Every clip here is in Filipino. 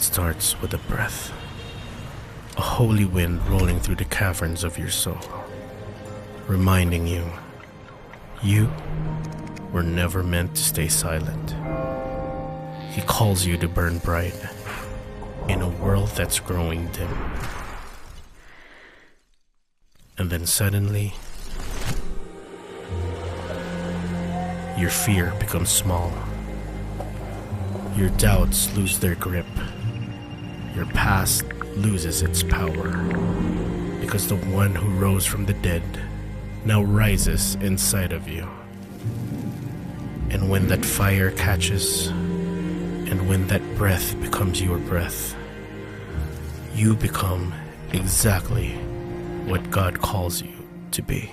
starts with a breath, a holy wind rolling through the caverns of your soul, reminding you were never meant to stay silent. He calls you to burn bright in a world that's growing dim. And then suddenly, your fear becomes small. Your doubts lose their grip. Your past loses its power. Because the one who rose from the dead now rises inside of you. And when that fire catches, and when that breath becomes your breath, you become exactly what God calls you to be.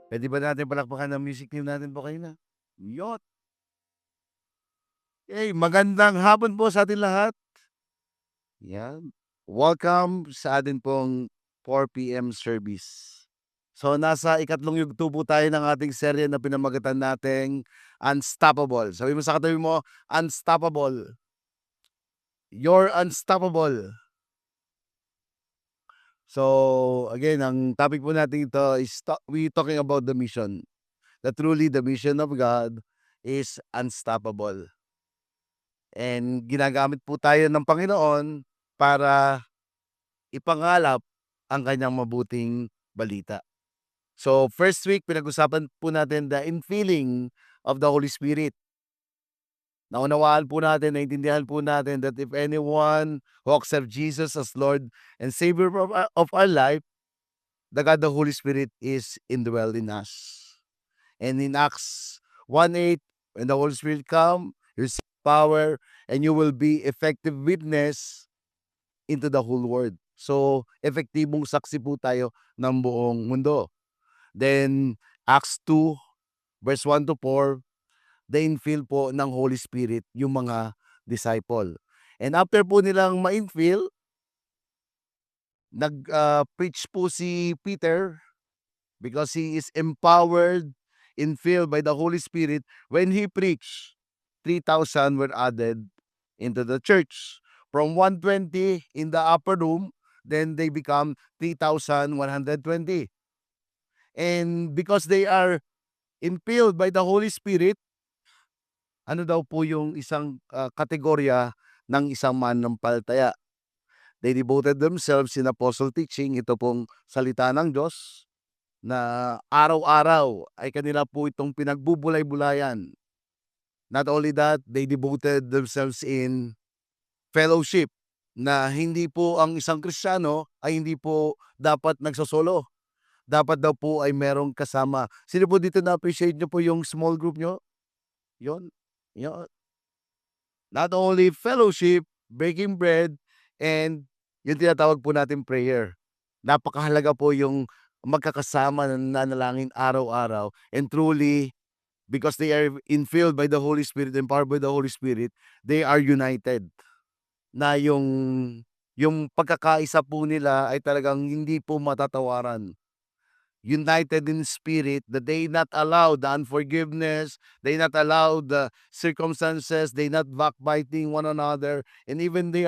Pwede ba natin palakpakan ng music team natin po kayo na? Yot! Okay, magandang hapon po sa atin lahat. Yan. Welcome sa atin pong 4 p.m. service. So, nasa ikatlong yugto po tayo ng ating serye na pinamagatan nating Unstoppable. Sabi mo sa katabi mo, Unstoppable. You're unstoppable. So, again, ang topic po natin ito is we talking about the mission. That truly the mission of God is unstoppable. And ginagamit po tayo ng Panginoon para ipangalap ang kanyang mabuting balita. So, first week, pinag-usapan po natin the infilling of the Holy Spirit. Naunawaan po natin, naintindihan po natin that if anyone who accepts Jesus as Lord and Savior of our life, the God, the Holy Spirit is indwelled in us. And in Acts 1:8, when the Holy Spirit come, you receive power, and you will be effective witness into the whole world. So, epektibong saksi po tayo ng buong mundo. Then, Acts 2, verse 1 to 4, the infill po ng Holy Spirit yung mga disciple. And after po nilang ma-infill, nag-preach po si Peter because he is empowered, infilled by the Holy Spirit. When he preached, 3,000 were added into the church. From 120 in the upper room, then they become 3,120. And because they are infilled by the Holy Spirit, ano daw po yung isang kategorya ng isang mananampalataya? They devoted themselves in apostle teaching. Ito pong salita ng Diyos na araw-araw ay kanila po itong pinagbubulay-bulayan. Not only that, they devoted themselves in fellowship, na hindi po ang isang Kristiyano ay hindi po dapat nagsosolo. Dapat daw po ay merong kasama. Sino po dito na-appreciate nyo po yung small group nyo? Yun. Not only fellowship, breaking bread, and yung tinatawag po natin prayer. Napakahalaga po yung magkakasama na nanalangin araw-araw. And truly, because they are infilled by the Holy Spirit, empowered by the Holy Spirit, they are united. Na yung pagkakaisa po nila ay talagang hindi po matatawaran. United in spirit, that they not allow the unforgiveness, they not allow the circumstances, they not backbiting one another, and even they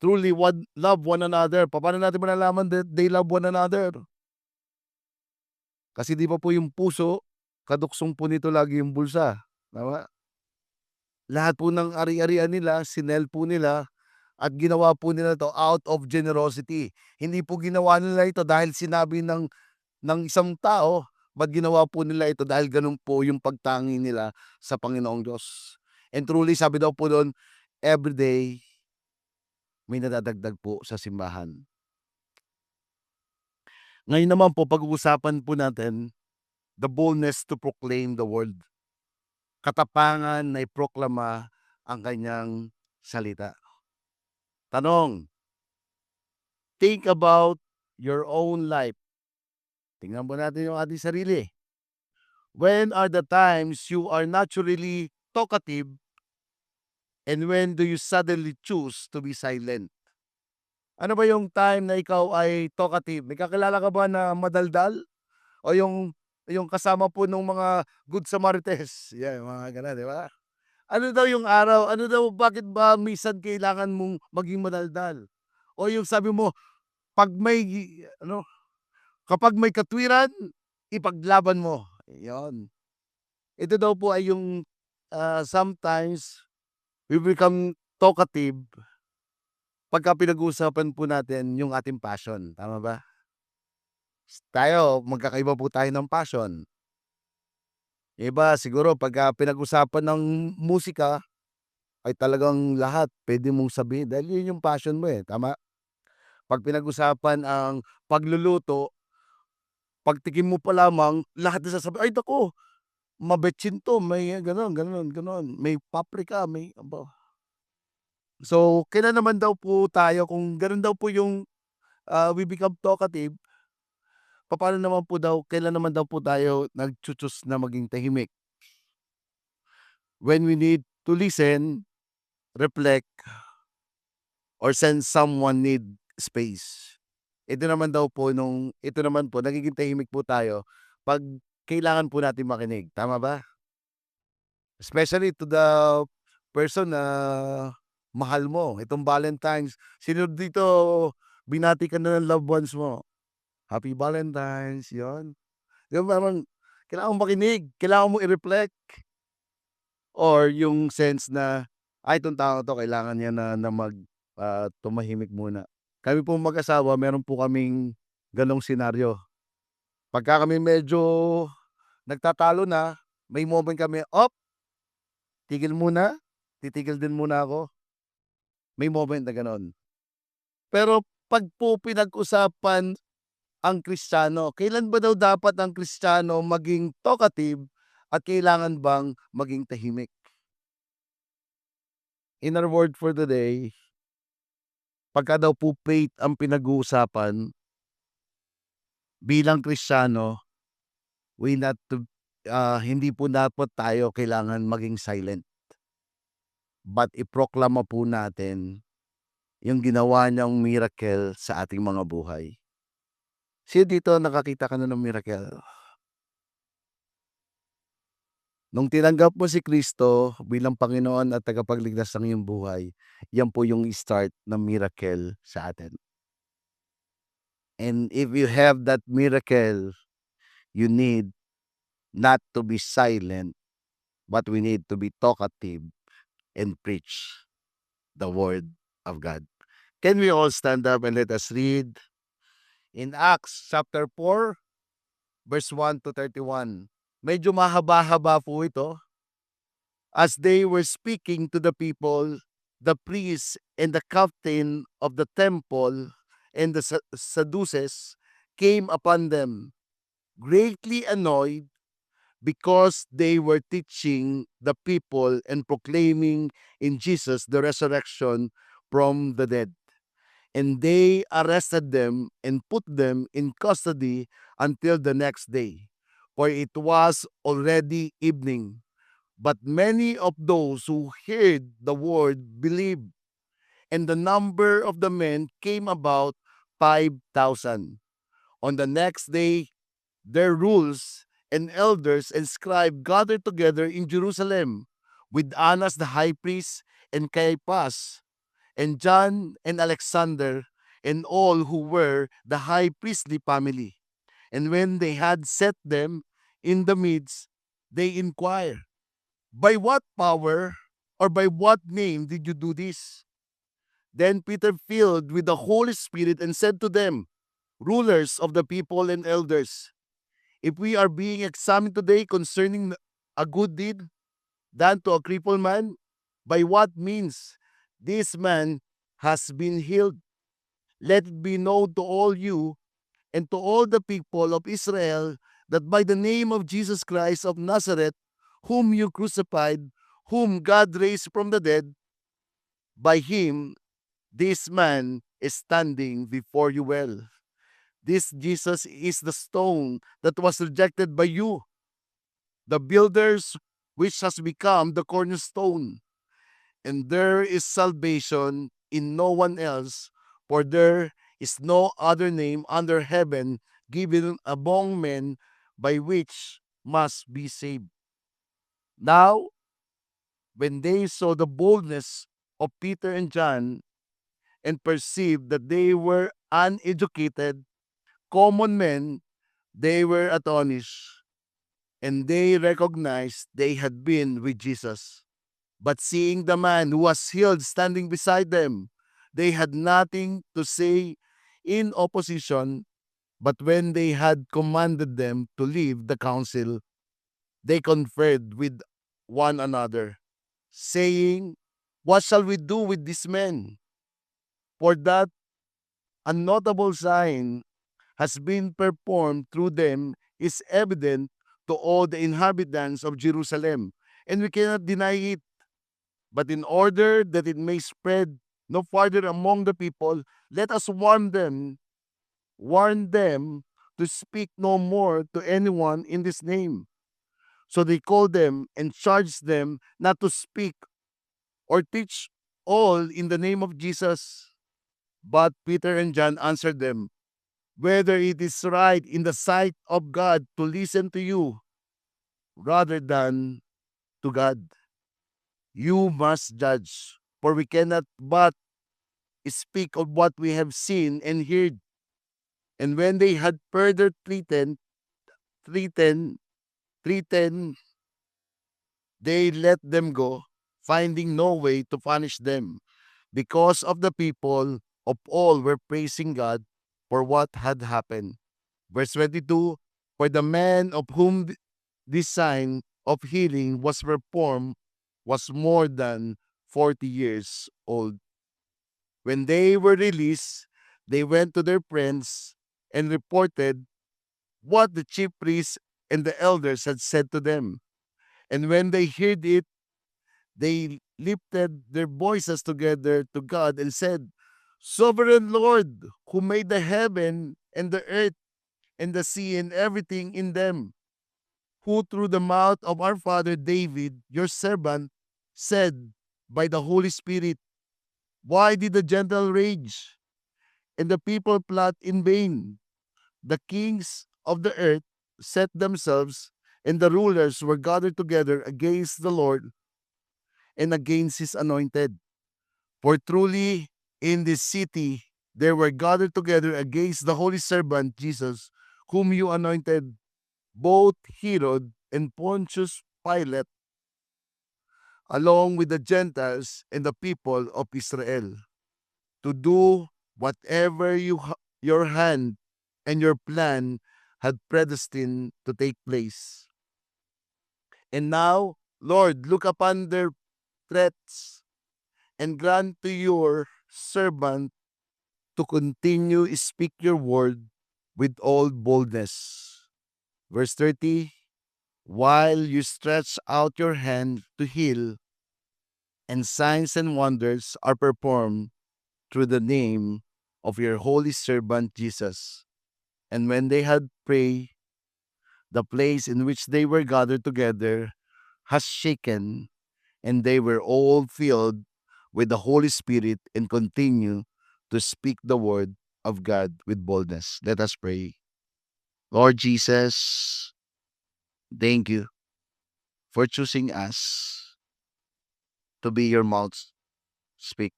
truly love one another. Paano natin malalaman that they love one another? Kasi di ba po yung puso, kaduksong po nito lagi yung bulsa. Tama? Lahat po ng ari-arian nila, sinel po nila, at ginawa po nila to out of generosity. Hindi po ginawa nila ito dahil sinabi ng isang tao, but ginawa po nila ito dahil ganun po yung pagtangi nila sa Panginoong Diyos. And truly, sabi daw po doon, everyday may nadadagdag po sa simbahan. Ngayon naman po, pag-uusapan po natin the boldness to proclaim the word. Katapangan na iproklama ang kanyang salita. Tanong, think about your own life. Tingnan po natin yung ating sarili. When are the times you are naturally talkative, and when do you suddenly choose to be silent? Ano ba yung time na ikaw ay talkative? May kakilala ka ba na madaldal? O yung yung kasama po nung mga Good Samaritans, yan mga gano'n, 'di ba? Ano daw yung araw, ano daw, bakit ba minsan kailangan mong maging madaldal? O yung sabi mo, 'pag may ano, kapag may katwiran, ipaglaban mo, yon. Ito daw po ay yung, sometimes we become talkative pagka pinag-uusapan po natin yung ating passion, tama ba? Tayo, magkakaiba po tayo ng passion. Yung iba siguro pagka pinag-usapan ng musika, ay talagang lahat puwede mong sabihin dahil yun yung passion mo, eh, tama? 'Pag pinag-usapan ang pagluluto, pagtikim mo pa lamang lahat nasasabi, "Ay naku, mabetsin 'to, may gano'n, gano'n, gano'n, may paprika, may" aba. So, kailan naman daw po tayo kung gano'n daw po yung, we become talkative, papaano naman po daw, kailan naman daw po tayo nagcho-choose na maging tahimik? When we need to listen, reflect, or sense someone need space. Ito naman po nagiging tahimik po tayo 'pag kailangan po natin makinig, tama ba? Especially to the person na mahal mo, itong Valentine's, sino dito binati ka na ng loved ones mo, "Happy Valentine's," 'yon. 'Di ba parang kailangan mong makinig, kailangan mong i-reflect or yung sense na, "Ay, itong taong 'to kailangan niya na tumahimik muna." Kami pong mag-asawa meron po kaming gano'ng senaryo. Pagka kami medyo nagtatalo na, may moment kami, "Op, tigil muna, titigil din muna ako." May moment na gano'n. Pero 'pag po pinag-usapan ang Kristiyano, kailan ba daw dapat ang Kristiyano maging talkative at kailangan bang maging tahimik? In our word for the day, pagka daw po faith ang pinag-uusapan, bilang Kristiyano, we not to hindi po dapat tayo kailangan maging silent, but iproklama po natin yung ginawa niyang miracle sa ating mga buhay. Sino dito nakakita ka na ng miracle? Nung tinanggap mo si Kristo bilang Panginoon at tagapagligtas ng iyong buhay, yan po yung start ng miracle sa atin. And if you have that miracle, you need not to be silent, but we need to be talkative and preach the word of God. Can we all stand up and let us read in Acts chapter 4, verse 1 to 31. Medyo mahaba-haba po ito. As they were speaking to the people, the priests and the captain of the temple and the Sadducees came upon them, greatly annoyed because they were teaching the people and proclaiming in Jesus the resurrection from the dead. And they arrested them and put them in custody until the next day, for it was already evening. But many of those who heard the word believed, and the number of the men came about 5,000. On the next day, their rulers and elders and scribes gathered together in Jerusalem with Annas the high priest and Caiaphas and John and Alexander and all who were the high priestly family. And when they had set them in the midst, they inquired, "By what power or by what name did you do this?" Then Peter, filled with the Holy Spirit, and said to them, "Rulers of the people and elders, if we are being examined today concerning a good deed done to a crippled man, by what means this man has been healed, let it be known to all you and to all the people of Israel that by the name of Jesus Christ of Nazareth, whom you crucified, whom God raised from the dead, by him this man is standing before you well. This Jesus is the stone that was rejected by you, the builders, which has become the cornerstone. And there is salvation in no one else, for there is no other name under heaven given among men by which must be saved. Now, when they saw the boldness of Peter and John and perceived that they were uneducated, common men, they were astonished, and they recognized they had been with Jesus. But seeing the man who was healed standing beside them, they had nothing to say in opposition. But when they had commanded them to leave the council, they conferred with one another, saying, "What shall we do with this men? For that a notable sign has been performed through them is evident to all the inhabitants of Jerusalem, and we cannot deny it. But in order that it may spread no farther among the people, let us warn them to speak no more to anyone in this name." So they called them and charged them not to speak or teach all in the name of Jesus. But Peter and John answered them, "Whether it is right in the sight of God to listen to you rather than to God, you must judge. For we cannot but speak of what we have seen and heard." And when they had further threatened, threatened, they let them go, finding no way to punish them, because of the people of all were praising God for what had happened. Verse 22, for the man of whom this sign of healing was performed was more than 40 years old. When they were released, they went to their friends and reported what the chief priests and the elders had said to them. And when they heard it, they lifted their voices together to God and said, "Sovereign Lord, who made the heaven and the earth and the sea and everything in them, who through the mouth of our father David, your servant, said by the Holy Spirit, why did the Gentile rage and the people plot in vain? The kings of the earth set themselves, and the rulers were gathered together against the Lord and against his anointed. For truly in this city they were gathered together against the holy servant Jesus, whom you anointed, both Herod and Pontius Pilate, along with the Gentiles and the people of Israel, to do whatever your hand and your plan had predestined to take place. And now, Lord, look upon their threats and grant to your servant to continue speak your word with all boldness. Verse 30, while you stretch out your hand to heal, and signs and wonders are performed through the name of your holy servant Jesus. And when they had prayed, the place in which they were gathered together has shaken, and they were all filled with the Holy Spirit and continue to speak the word of God with boldness. Let us pray. Lord Jesus, thank you for choosing us to be your mouth speak.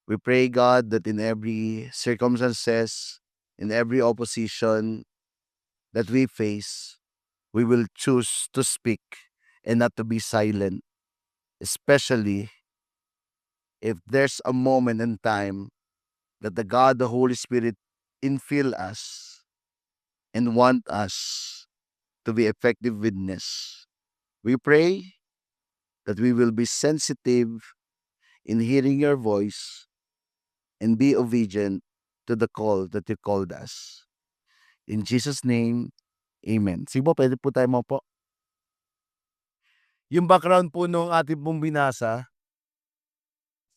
We pray, God, that in every circumstances, in every opposition that we face, we will choose to speak and not to be silent, especially if there's a moment in time that the God, the Holy Spirit, infill us and want us to be effective witness. We pray that we will be sensitive in hearing your voice and be obedient to the call that you called us. In Jesus' name, Amen. Sige po, pwede po tayo mo po. Yung background po nung ating pong binasa,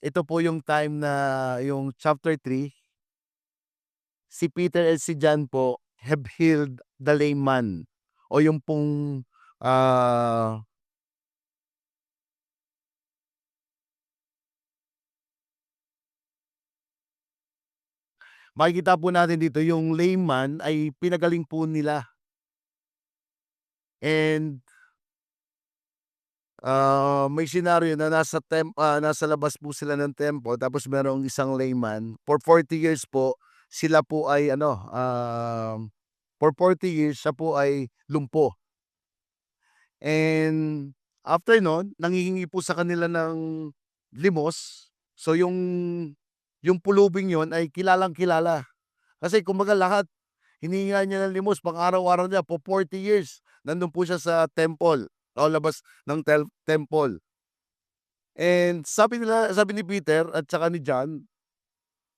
ito po yung time na yung chapter 3, si Peter and si John po have healed the lame man. O yung pong makikita po natin dito yung layman ay pinagaling po nila. And, may senaryo na nasa labas po sila ng temple tapos merong isang layman. For 40 years po, sila po ay for 40 years siya po ay lumpo. And after nun, nanghihingi po sa kanila ng limos. So yung pulubing yon ay kilalang-kilala. Kasi kumbaga lahat hinihingan niya ng limos pang-araw-araw niya for 40 years. Nandun po siya sa temple o labas ng temple. And sabi ni Peter at saka ni John,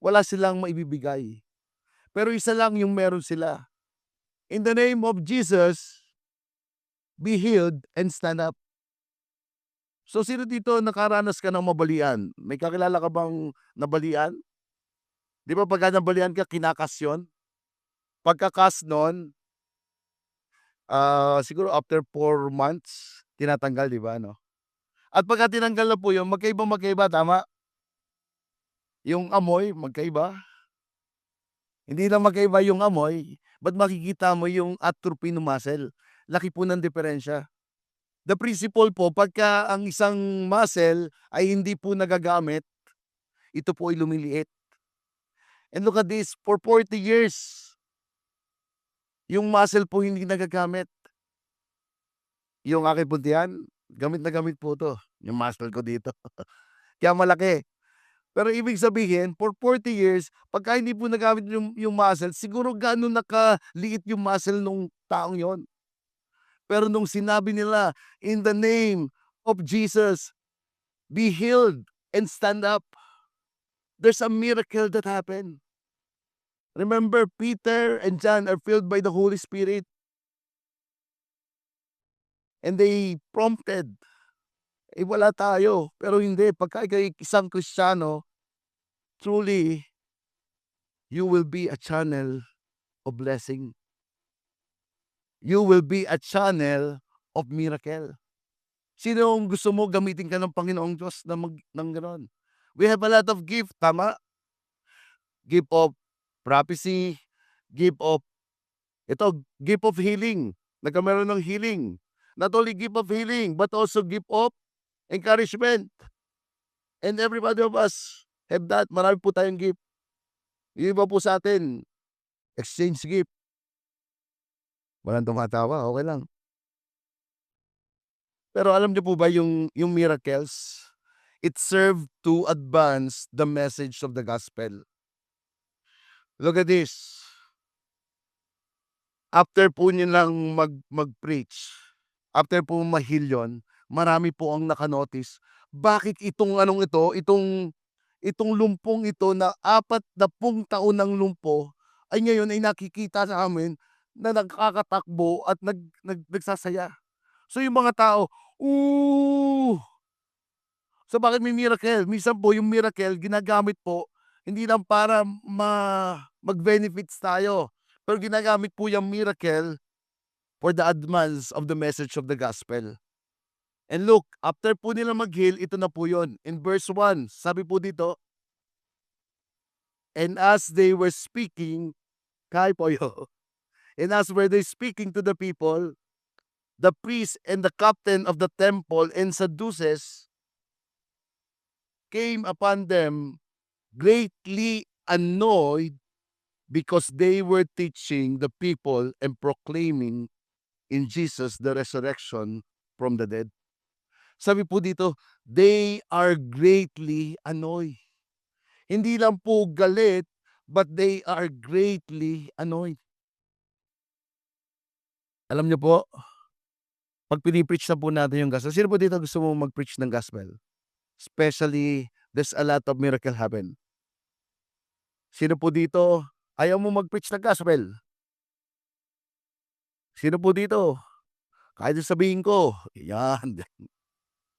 wala silang maibibigay. Pero isa lang yung meron sila. In the name of Jesus, be healed and stand up. So sino dito nakaranas ka ng mabalian? May kakilala ka bang nabalian? 'Di ba pagka nabalian ka kinakas yun? Pagka-cast nun, siguro after 4 months tinatanggal, 'di ba, 'no? At pagka tinanggal na po yun magkaiba, tama? Yung amoy magkaiba. Hindi lang magkaiba yung amoy, but makikita mo yung atrophy ng muscle. Laki po ng diferensya. The principle po pagka ang isang muscle ay hindi po nagagamit, ito po ay lumiliit. And look at this, for 40 years, yung muscle po hindi nagagamit. Yung aking puntihan, gamit na gamit po 'to, yung muscle ko dito. Kaya malaki. Pero ibig sabihin, for 40 years, pagka hindi po nagamit yung muscle, siguro gaano nakaliit yung muscle nung taong yon. Pero nung sinabi nila, "In the name of Jesus, be healed and stand up," there's a miracle that happened. Remember, Peter and John are filled by the Holy Spirit. And they prompted. Wala tayo. Pero hindi. Pagka ika'y isang Kristiyano, truly, you will be a channel of blessing. You will be a channel of miracle. Sino ang gusto mo gamitin ka ng Panginoong Diyos na ng gano'n? We have a lot of gift, tama? Gift of prophecy, gift of healing. Nagkameron ng healing. Not only gift of healing, but also gift of encouragement. And everybody of us have that. Marami po tayong gift. Yung iba po sa atin, exchange gift. Walang tumatawa, okay lang. Pero alam niyo po ba yung miracles, it served to advance the message of the gospel. Look at this. After po nilang mag-preach, after po ma-heal yun, marami po ang naka-notice. Bakit itong lumpong ito na 40 taon ng lumpo ay ngayon ay nakikita sa amin na nakakatakbo at nagsasaya. So yung mga tao, "Ooh!" So bakit may miracle? Minsan po yung miracle ginagamit po hindi lang para mag-benefits tayo, pero ginagamit po yung miracle for the advance of the message of the gospel. And look, after po nila mag-heal, ito na po yun. In verse 1, sabi po dito, "And as they were speaking," kaya po yun. "And as were they speaking to the people, the priest and the captain of the temple and Sadducees came upon them, greatly annoyed because they were teaching the people and proclaiming in Jesus the resurrection from the dead." Sabi po dito, they are greatly annoyed. Hindi lang po galit, but they are greatly annoyed. Alam niyo po, pag pini-preach na po natin yung gospel, sino po dito gusto mo mag-preach ng gospel? Especially, there's a lot of miracle happen. Sino po dito ayaw mo mag-preach ng gospel? Sino po dito? Kahit sabihin ko, yan,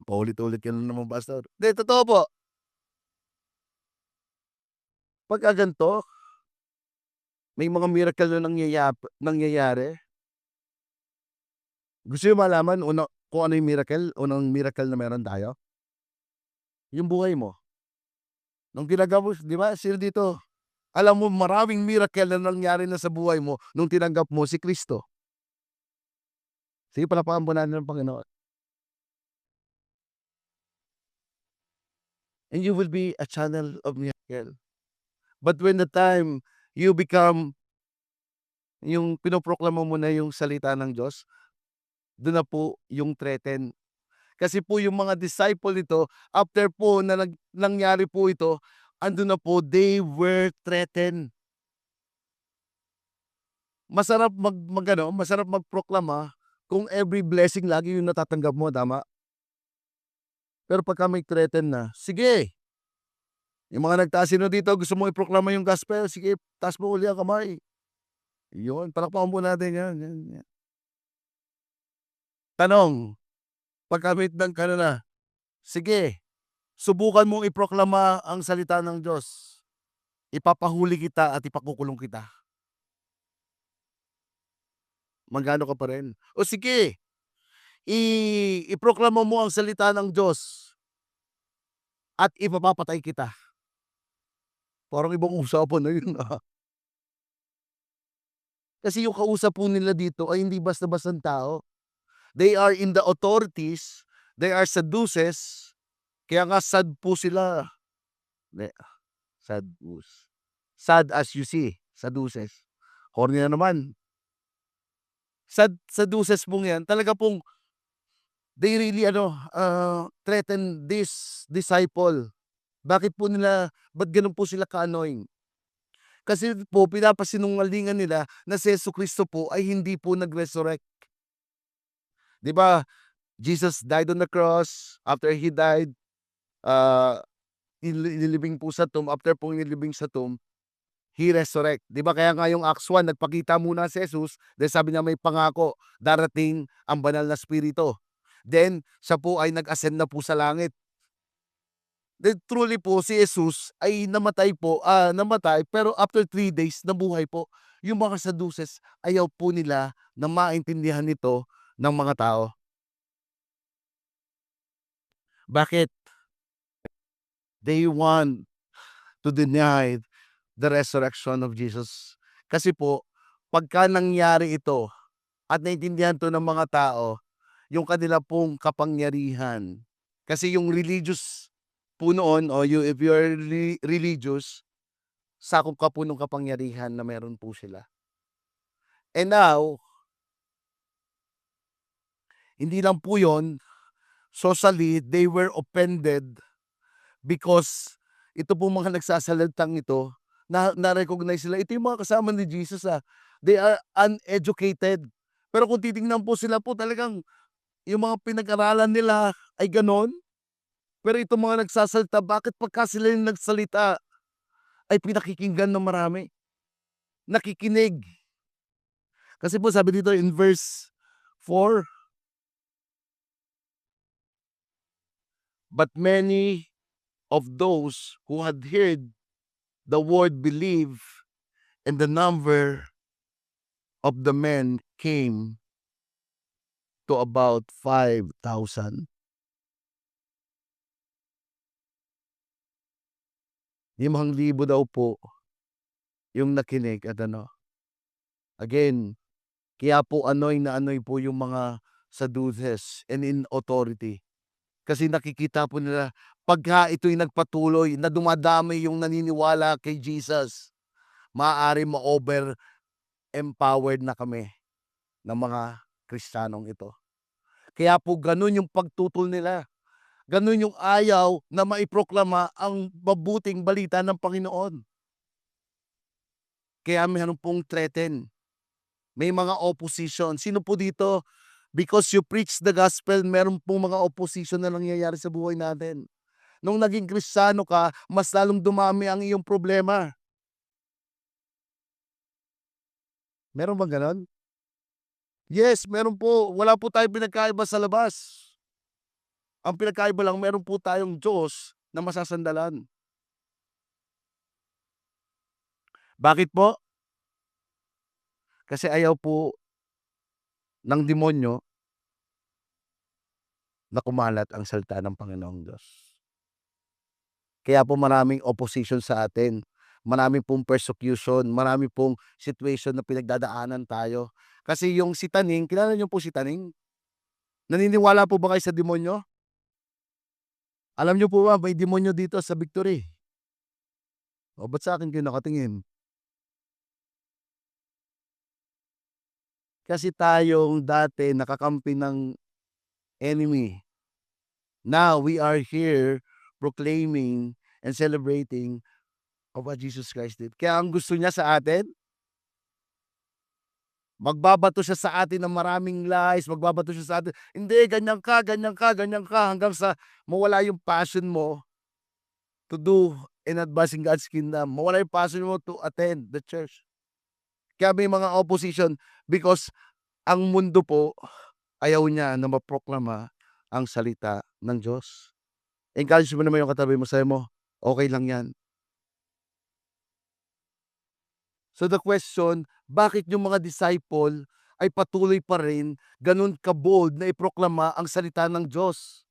paulit-ulit ka na naman, pastor. Hindi, totoo po. Pagka ganito, may mga miracle na nangyayari. Gusto niyo malaman kung ano yung miracle? Unang miracle na meron tayo? Yung buhay mo. Nung ginagawa mo, di ba? Sino dito? Alam mo maraming miracle na nangyari na sa buhay mo nung tinanggap mo si Kristo. Sige, palakpakan po natin ang Panginoon. And you will be a channel of miracle. But when the time you become yung pinoproklamo mo na yung salita ng Diyos, dun na po yung threaten. Kasi po yung mga disciple nito, after po na nangyari po ito, andun na po, they were threatened. Masarap masarap magproklama kung every blessing lagi yung natatanggap mo, tama? Pero pagka may threaten na, sige, yung mga nagtaas sino dito gusto mo iproklama yung gospel, sige, taas mo uli ang kamay. Yun, palakpakan po natin yan, yan, yan. Tanong, pagka may ka na, sige, subukan mong iproklama ang salita ng Diyos. Ipapahuli kita at ipakukulong kita. Magano ka pa rin. O sige, iproklama mo ang salita ng Diyos at ipapapatay kita. Parang ibang usapan na yun, ah. Kasi yung kausap po nila dito ay hindi basta-bastang tao. They are in the authorities, they are Sadducees, kaya nga sad po sila. Sadducees. Sad as you see, Sadducees. Horny na naman. Sadducees pong yan, talaga pong they really threaten this disciple. Bakit ba't ganun po sila ka-annoying? Kasi po pinapasinungalingan nila na si Jesucristo po ay hindi po nag-resurrect. 'Di ba, Jesus died on the cross, after He died, inilibing po sa tomb, after pong inilibing sa tomb, He resurrect. 'Di ba kaya nga yung Acts 1 nagpakita muna si Jesus, dahil sabi niya may pangako, darating ang banal na Espiritu. Then, siya po ay nag-ascend na po sa langit. Then truly po si Jesus ay namatay pero after 3 days nabuhay po. Yung mga Sadducees ayaw po nila na maintindihan ito ng mga tao. Bakit? They want to deny the resurrection of Jesus. Kasi po, pagka nangyari ito at naintindihan 'to ng mga tao, yung kanila pong kapangyarihan. Kasi yung religious po noon if you are religious, sakop ka po nung kapangyarihan na meron po sila. And now, hindi lang po yun, socially, they were offended because ito po mga nagsasalitang ito, na-recognize sila, ito yung mga kasama ni Jesus, they are uneducated. Pero kung titingnan po sila po talagang yung mga pinag-aralan nila ay ganon. Pero itong mga nagsasalita, bakit pagka sila yung nagsalita ay pinakikinggan ng marami? Nakikinig. Kasi po sabi dito in verse 4, but many of those who had heard the word believed, and the number of the men came to about 5,000. 5,000 daw po yung nakinig at again, kaya po anoy na anoy po yung mga Sadducees and in authority. Kasi nakikita po nila pagka ito'y nagpatuloy na dumadami yung naniniwala kay Jesus, maaari ma-over empowered na kami ng mga Kristiyanong ito. Kaya po ganun yung pagtutol nila. Ganun yung ayaw na maiproklama ang mabuting balita ng Panginoon. Kaya meron pong threaten. May mga opposition. Sino po dito? Because you preach the gospel, meron pong mga opposition na nangyayari sa buhay natin. Nung naging Kristiyano ka, mas lalong dumami ang iyong problema. Meron bang ganon? Yes, meron po. Wala po tayong pinagkaiba sa labas. Ang pinagkaiba lang, meron po tayong Diyos na masasandalan. Bakit po? Kasi ayaw po ng demonyo na kumalat ang salita ng Panginoong Diyos. Kaya po maraming opposition sa atin. marami pong persecution, marami pong situation na pinagdadaanan tayo. Kasi yung si Taning, kilala niyo po si Taning? Naniniwala po ba kayo sa demonyo? Alam niyo po ba may demonyo dito sa Victory? O ba't sa akin kayo nakatingin? Kasi tayong dati nakakampi ng enemy. Now we are here proclaiming and celebrating of what Jesus Christ did. Kaya ang gusto niya sa atin, magbabato siya sa atin ng maraming lies, magbabato siya sa atin, hindi, ganyan ka, ganyan ka, ganyan ka, hanggang sa mawala yung passion mo to do and advance in God's kingdom. Mawala yung passion mo to attend the church. Kaya may mga opposition because ang mundo po, ayaw niya na maproklama ang salita ng Diyos. Encourage mo naman yung katabi mo, sabi mo, okay lang yan. So the question, bakit yung mga disciple ay patuloy pa rin ganun ka-bold na iproklama ang salita ng Diyos?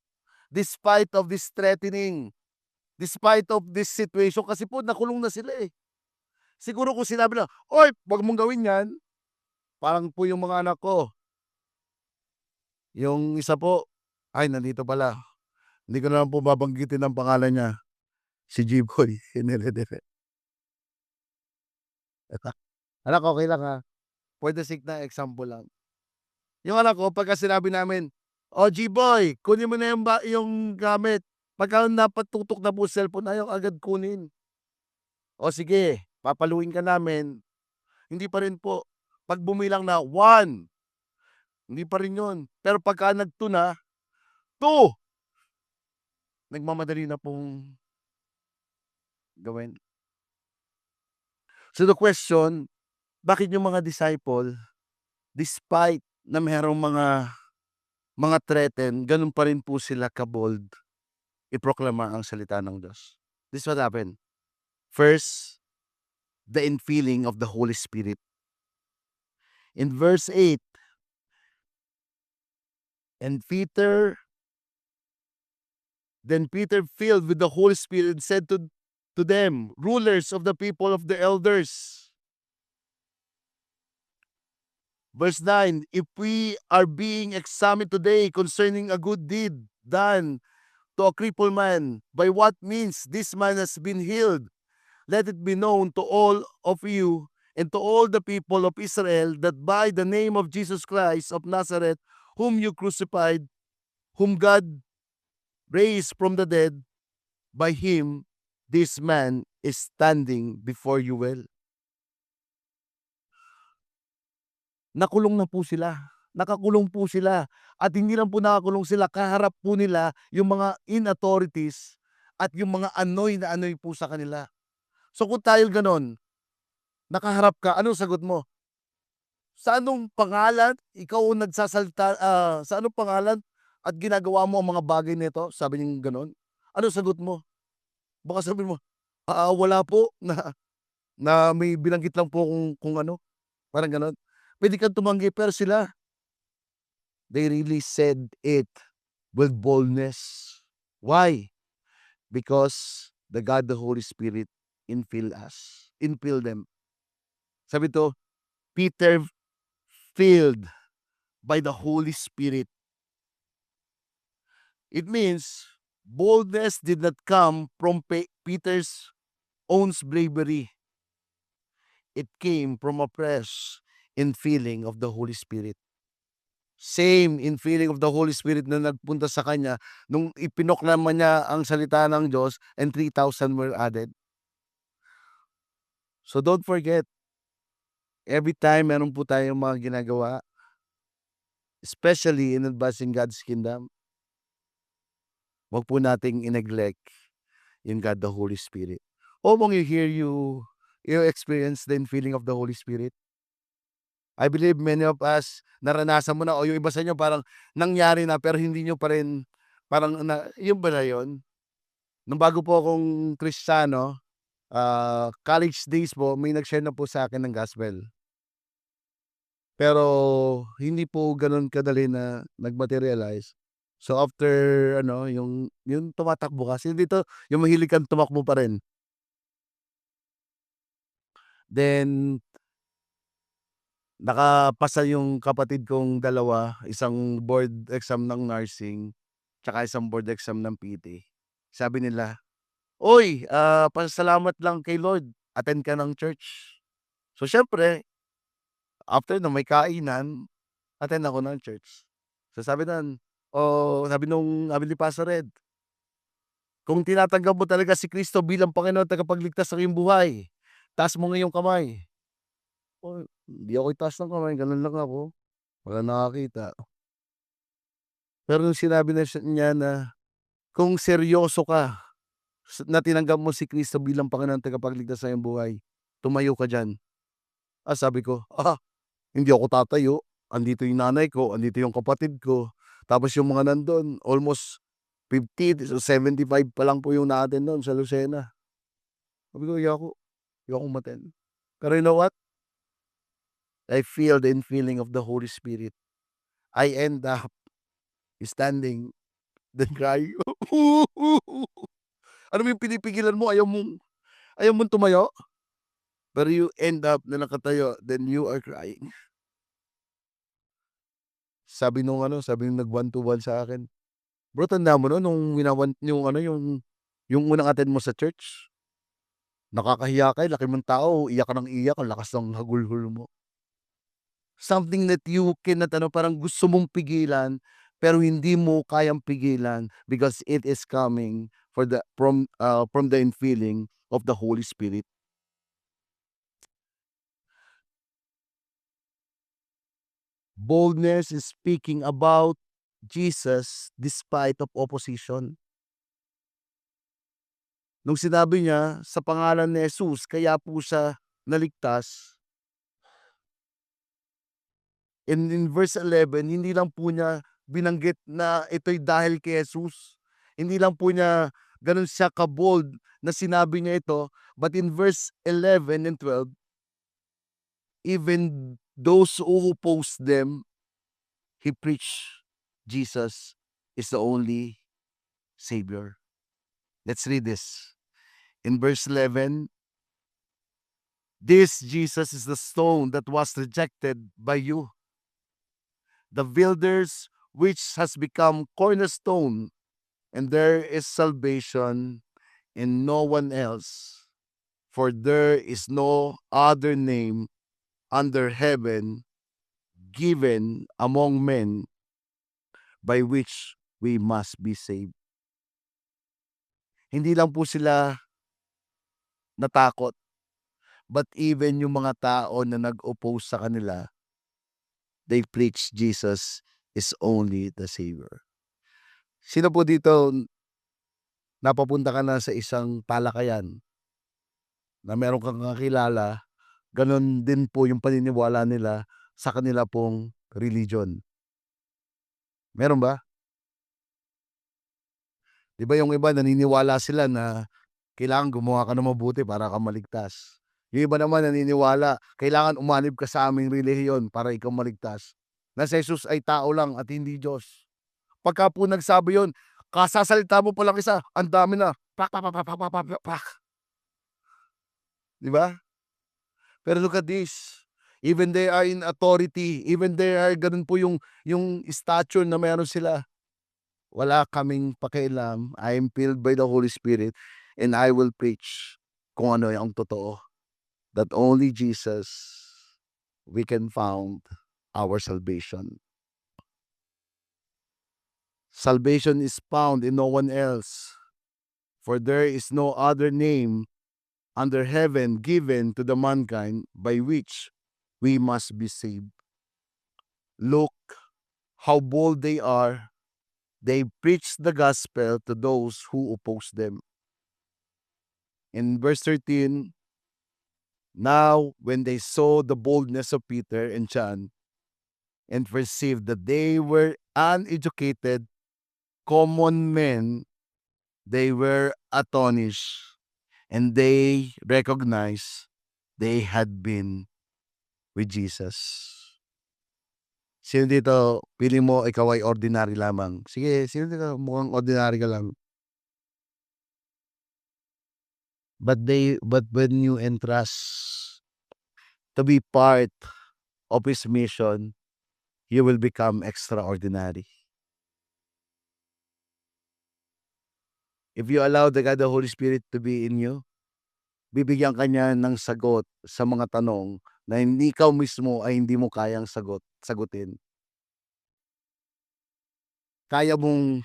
Despite of this threatening, despite of this situation, kasi po nakulong na sila eh. Siguro kung sinabi na, oy, wag mong gawin yan, parang po yung mga anak ko, yung isa po, ay nandito pala, hindi ko na lang po babanggitin ang pangalan niya, si G-Boy. Anak, okay lang ha. For the sake na example lang. Yung anak ko, pagka sinabi namin, "O G-Boy, kunin mo na yung gamit." Pagka napatutok na po cellphone, ayaw agad kunin. "O sige, papaluin ka namin." Hindi pa rin po. 'Pag bumilang na 1, hindi pa rin yun. Pero pagka nag-2 na, 2, nagmamadali na pong gawin. So the question, bakit yung mga disciple, despite na merong mga threaten, ganun pa rin po sila ka-bold iproklama ang salita ng Diyos? This what happened. First, the infilling of the Holy Spirit. In verse 8, and then Peter, filled with the Holy Spirit, said to them, rulers of the people, of the elders. Verse 9, if we are being examined today concerning a good deed done to a crippled man, by what means this man has been healed, let it be known to all of you and to all the people of Israel that by the name of Jesus Christ of Nazareth, whom you crucified, whom God raised from the dead, by him this man is standing before you well. Nakulong na po sila. Nakakulong po sila. At hindi lang po nakakulong sila, kaharap po nila yung mga in-authorities at yung mga anoy na anoy po sa kanila. So kung tayo ganon, nakaharap ka, anong sagot mo? Sa anong pangalan ikaw ang nagsasalita, sa anong pangalan at ginagawa mo ang mga bagay nito? Sabi niyang gano'n. Anong sagot mo? Baka sabihin mo, wala po na may binanggit lang po kung ano, parang gano'n. Puwede kang tumanggi pero sila, they really said it with boldness. Why? Because the God, the Holy Spirit infill them. Sabi to, Peter filled by the Holy Spirit. It means boldness did not come from Peter's own bravery. It came from a fresh infilling of the Holy Spirit. Same infilling of the Holy Spirit na nagpunta sa kanya nung ipinoklama niya ang salita ng Diyos and 3,000 were added. So don't forget, every time meron po tayong mga ginagawa, especially in advancing God's kingdom, wag po nating i-neglect yung God, the Holy Spirit. O bang you experience the infilling of the Holy Spirit? I believe many of us naranasan mo na o yung iba sa inyo parang nangyari na pero hindi nyo pa rin parang yun ba na yun? Nung bago po akong Kristiyano, college days po, may nag-share na po sa akin ng gospel. Pero hindi po gano'n kadali na nag-materialize. So after ano, yung tumatakbo ka, sino dito yung mahilig kang tumakbo pa rin? Then, nakapasa yung kapatid kong dalawa, isang board exam ng nursing, tsaka isang board exam ng PT. Sabi nila, "Uy, pasalamat lang kay Lord, attend ka ng church." So, siyempre after na may kainan, attend ako ng church. So, sabi ni Pastor Red, "Kung tinatanggap mo talaga si Kristo bilang Panginoon at tagapagligtas ng iyong buhay, taas mo nga iyong kamay." Oh, hindi ako itaas ng kamay, gano'n lang ako, walang nakakita. Pero nung sinabi niya na, "Kung seryoso ka na tinanggap mo si Kristo bilang Panginoon at tagapagligtas ng iyong buhay, tumayo ka diyan." Sabi ko, hindi ako tatayo, andito yung nanay ko, andito yung kapatid ko, tapos yung mga nandun almost 50 to 75 pa lang po yung na-attend nun sa Lucena. Sabi ko, ayoko umattend." Pero you know what? I feel the infilling of the Holy Spirit. I end up standing, then crying. Alam mo yung pinipigilan mo, ayaw mong tumayo, pero you end up na nakatayo, then you are crying. Sabi nung nag one to one sa akin, "Bro, tandaan mo nun nung yung unang attend mo sa church, nakakahiya ka, laki mong tao, iyak ka ng iyak, ang lakas ng hagulhol mo." Something that you cannot parang gusto mong pigilan, pero hindi mo kayang pigilan because it is coming from the infilling of the Holy Spirit. Boldness is speaking about Jesus despite of opposition. Nung sinabi niya sa pangalan ni Jesus kaya po siya naligtas, in verse 11 hindi lang po niya binanggit na ito'y dahil kay Jesus. Hindi lang po niya gano'n siya ka-bold na sinabi niya ito, but in verse 11 and 12, even those who oppose them, he preached Jesus is the only Savior. Let's read this. In verse 11, "This Jesus is the stone that was rejected by you, the builders, which has become cornerstone, and there is salvation in no one else, for there is no other name under heaven given among men by which we must be saved." Hindi lang po sila natakot, but even yung mga tao na nag-oppose sa kanila, they preach Jesus is only the Savior. Sino po dito napapunta ka na sa isang talakayan na meron kang kakilala, gano'n din po yung paniniwala nila sa kanila pong religion? Meron ba? 'Di ba yung iba naniniwala sila na kailangan gumawa ka ng mabuti para ka maligtas. Yung iba naman naniniwala, kailangan umanib ka sa aming relihiyon para ikaw maligtas, na si Jesus ay tao lang at hindi Diyos. Pagka po nagsabi yun, kasasalita mo palang isa, ang dami na, pak, pak, pak, pak, pak, pak, pak, pak. 'Di ba? Pero look at this, even they are in authority, even they are ganun po yung stature na meron sila, wala kaming pakialam. I am filled by the Holy Spirit and I will preach kung ano ang totoo. That only Jesus we can found our salvation. Salvation is found in no one else, for there is no other name under heaven given to the mankind by which we must be saved. Look how bold they are. They preach the gospel to those who oppose them. In verse 13, "Now when they saw the boldness of Peter and John and perceived that they were uneducated, common men, they were astonished, and they recognized they had been with Jesus." Sino dito, feeling mo ikaw ay ordinary lamang? Sige, sino dito mukhang ordinary ka lang? But when you entrust to be part of His mission, you will become extraordinary. If you allow the Holy Spirit to be in you, bibigyan ka niya ng sagot sa mga tanong na hindi ikaw mismo ay hindi mo kayang sagutin. Kaya mong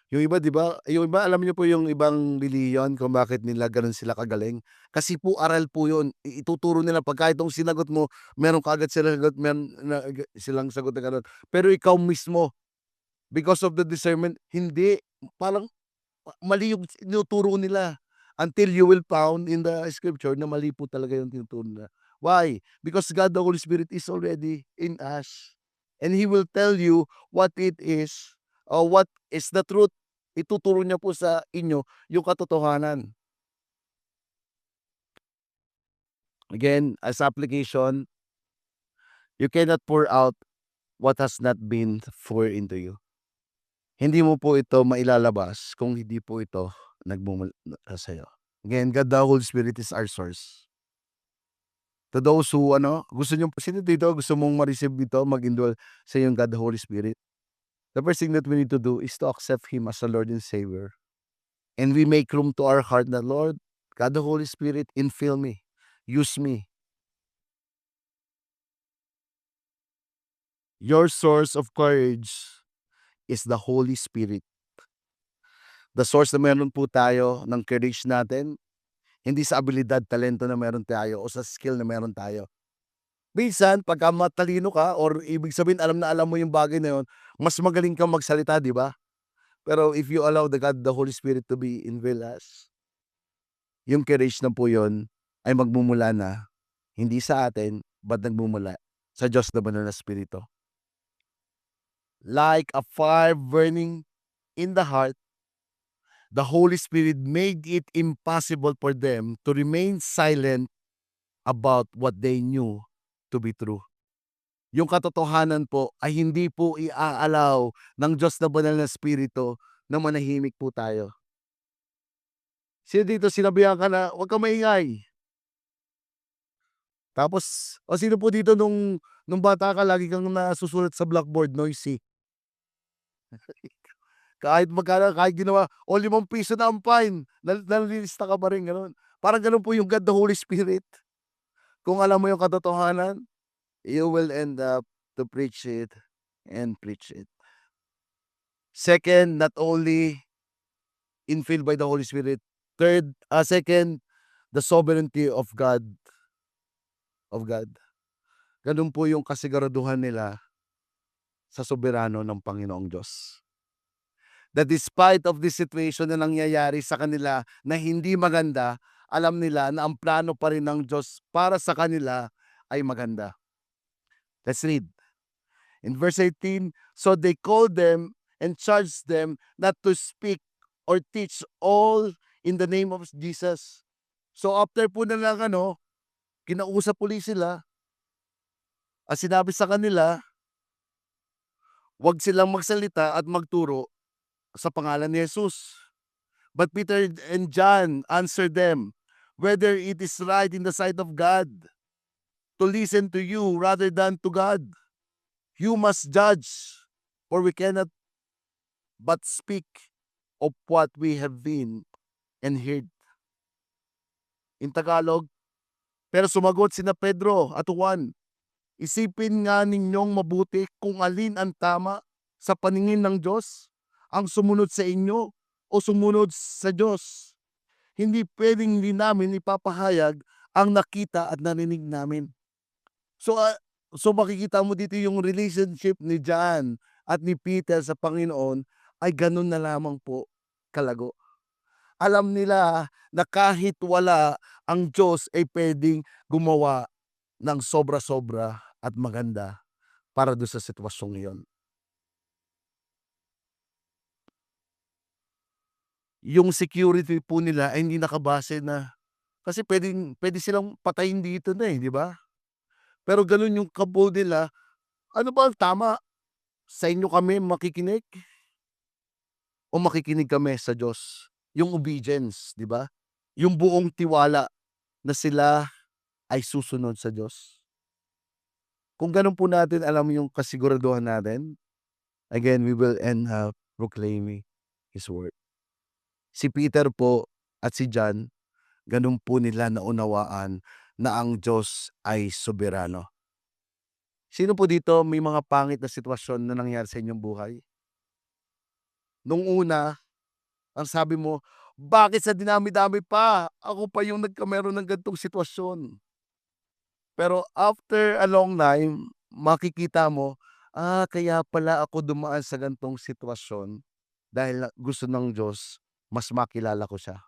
yung iba 'di ba, yung iba alam niyo po yung ibang relihiyon kung bakit nila gano'n sila kagaling? Kasi po aral po yun, ituturo nila pagka itong sinagot mo, meron kaagad silang sagot, meron na silang sagot na gano'n. Pero ikaw mismo, because of the discernment, hindi. Parang mali yung tinuturo nila until you will found in the scripture na mali po talaga yung tinuturo nila. Why? Because God the Holy Spirit is already in us, and He will tell you what it is or what is the truth. Ituturo niya po sa inyo yung katotohanan. Again, as application, you cannot pour out what has not been poured into you. Hindi mo po ito mailalabas kung hindi po ito sa'yo. Again, God the Holy Spirit is our source. To those who gusto niyo sino dito gusto mong ma-receive dito, mag-indwell sa iyong God the Holy Spirit? The first thing that we need to do is to accept Him as a Lord and Savior. And we make room to our heart na, Lord, God the Holy Spirit, infill me, use me. Your source of courage is the Holy Spirit. The source na meron po tayo ng courage natin, hindi sa abilidad, talento na meron tayo o sa skill na meron tayo. Minsan pagka matalino ka or ibig sabihin alam na alam mo yung bagay na yun, mas magaling kang magsalita, 'di ba? Pero if you allow the Holy Spirit to be infill us, yung courage na po yun ay magmumula na hindi sa atin, but nagmumula sa Diyos na banal na Espiritu. Like a fire burning in the heart, the Holy Spirit made it impossible for them to remain silent about what they knew to be true. Yung katotohanan po ay hindi po iaalaw ng Diyos na banal na Espiritu na manahimik po tayo. Sino dito sinabihan ka na, "Huwag kang maingay." Tapos sino po dito nung bata ka lagi kang nasusulat sa blackboard, noisy? Kahit ginawa, o ₱5 na ang fine, nalilista ka pa rin, gano'n. Parang gano'n po yung God the Holy Spirit. Kung alam mo yung katotohanan, you will end up to preach it and preach it. Second, not only infilled by the Holy Spirit. Second, the sovereignty of God. Gano'n po yung kasiguraduhan nila sa soberano ng Panginoong Diyos. That despite of this situation na nangyayari sa kanila na hindi maganda, alam nila na ang plano pa rin ng Diyos para sa kanila ay maganda. Let's read. In verse 18, so they called them and charged them not to speak or teach all in the name of Jesus. So after po na lang kinausap uli sila at sinabi sa kanila, wag silang magsalita at magturo sa pangalan ni Jesus. But Peter and John answered them, whether it is right in the sight of God to listen to you rather than to God, you must judge, for we cannot but speak of what we have been and heard. In Tagalog, pero sumagot sina Pedro at Juan, isipin nga ninyong mabuti kung alin ang tama sa paningin ng Diyos, ang sumunod sa inyo o sumunod sa Diyos. Hindi pwedeng hindi namin ipapahayag ang nakita at narinig namin. So makikita mo dito yung relationship ni John at ni Peter sa Panginoon ay ganun na lamang po kalago. Alam nila na kahit wala, ang Diyos ay pwedeng gumawa ng sobra-sobra at maganda para doon sa sitwasyong iyon. Yung security po nila ay hindi nakabase na kasi pwede silang patayin dito na, di ba? Pero gano'n yung kabold nila, ano ba ang tama? Sa inyo kami makikinig o makikinig kami sa Diyos? Yung obedience, di ba? Yung buong tiwala na sila ay susunod sa Diyos. Kung gano'n po natin alam yung kasiguraduhan natin, again, we will end up proclaiming His word. Si Peter po at si John, gano'n po nila naunawaan na ang Diyos ay soberano. Sino po dito may mga pangit na sitwasyon na nangyari sa inyong buhay? Nung una, ang sabi mo, "Bakit sa dinami-dami pa, ako pa yung meron ng ganitong sitwasyon." Pero after a long time, makikita mo, kaya pala ako dumaan sa ganitong sitwasyon dahil gusto ng Diyos mas makilala ko siya.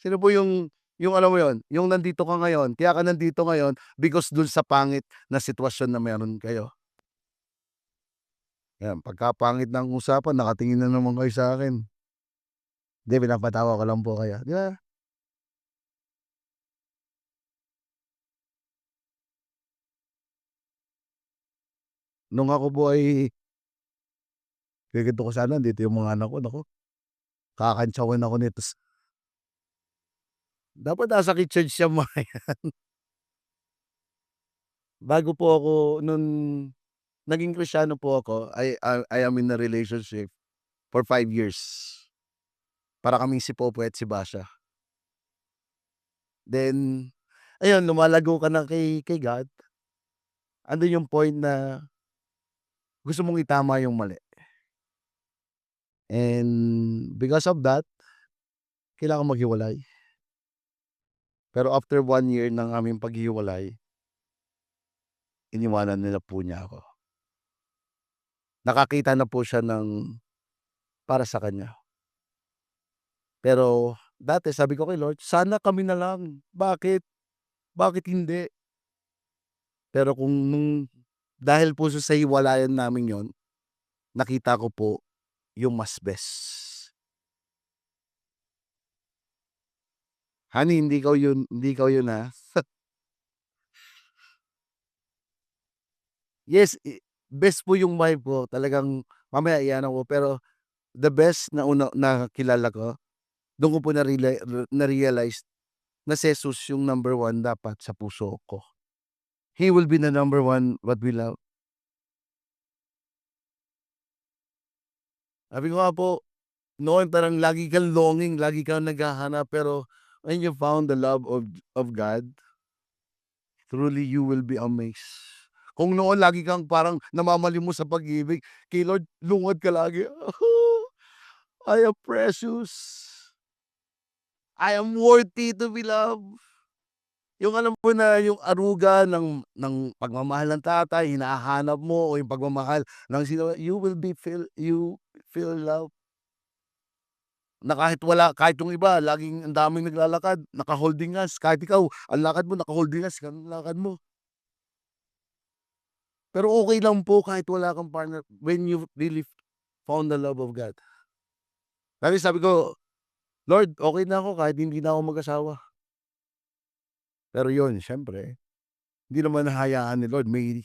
Sino po yung alam mo yon, yung nandito ka ngayon, kaya ka nandito ngayon because dun sa pangit na sitwasyon na meron kayo. Yan, pagka pangit ng usapan nakatingin na naman kayo sa'kin. Hindi, pinapatawa ko lang po kayo, 'di ba? Nung ako po ay kukuwento ko sana andito yung mga anak ko, naku, kakantsawan ako nito dapat nasa kitchen siya mga bago po ako nun naging Kristiyano po ako, I am in a relationship for 5 years. Para kaming si Popoy at si Basha. Then, ayun lumalago ka na kay God, andun yung point na gusto mong itama yung mali. And because of that, kailangan maghiwalay. Pero after 1 year ng aming paghihiwalay, iniwanan nila po niya ako. Nakakita na po siya ng para sa kanya. Pero dati sabi ko kay Lord, "Sana kami na lang, bakit? Bakit hindi?" Pero kung dahil po sa hiwalayan namin yon, nakita ko po yung mas best. "Honey, hindi ikaw yun, ha." Yes, best po yung wife ko, talagang mamaya i-ano ko, pero the best na nakilala ko, dun ko po na-realize na si Jesus yung number one dapat sa puso ko. He will be the number one what we love. Sabi ko nga po, noon parang lagi kang longing, lagi kang naghahanap, pero when you found the love of God, truly you will be amazed. Kung noon lagi kang parang namamalimos sa pag-ibig, kay Lord lungad ka lagi, I am precious. I am worthy to be loved. Yung alam mo na yung aruga ng pagmamahal ng tatay hinahanap mo o yung pagmamahal ng sino, you feel love. Na kahit yung iba laging ang daming naglalakad, naka-holding hands, kahit ikaw ang lakad mo naka-holding hands, ganun lakad mo. Pero okey lang po kahit wala kang partner when you really found the love of God. Dati sabi ko, "Lord, okey na ako kahit hindi na ako mag-asawa." Pero yun siyempre, hindi naman hahayaan ni Lord, may